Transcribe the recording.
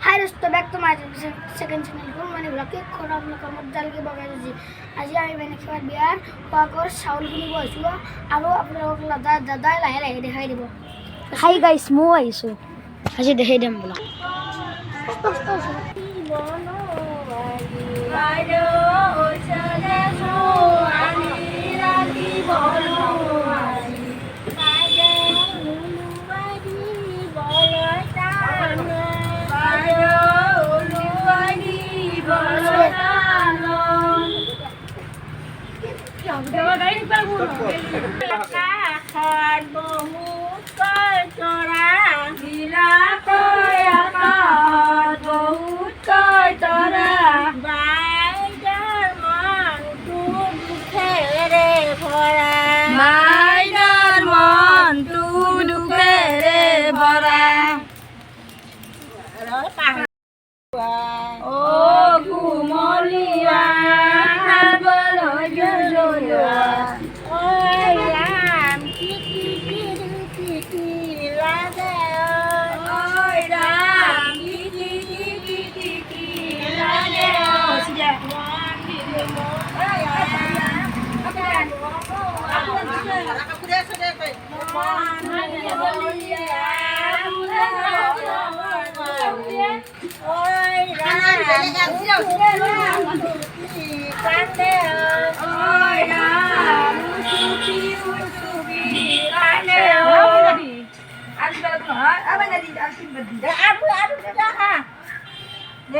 हाय दोस्तों back to my second channel को मैंने ब्लॉग के खोरा अपना कमर डाल के बगाई जी आज আমি মানে খেবার বিয়ার পাকর চাউল কিনিব আছো আৰু আপোনালোকক দাদাই লাহে লাহে দেখাই দিব হাই গাইস মো আইছো আজি দেখাই দিম বলা Hạt বহুত কয় তৰা গিলা কয় আকাশ বহুত কয় তৰা বাইদাৰ মনটো দুখেৰে ভৰা বাইদাৰ মনটো দুখেৰে ভৰা অ ঘুমলীয়া খাবলৈ যোৱা Để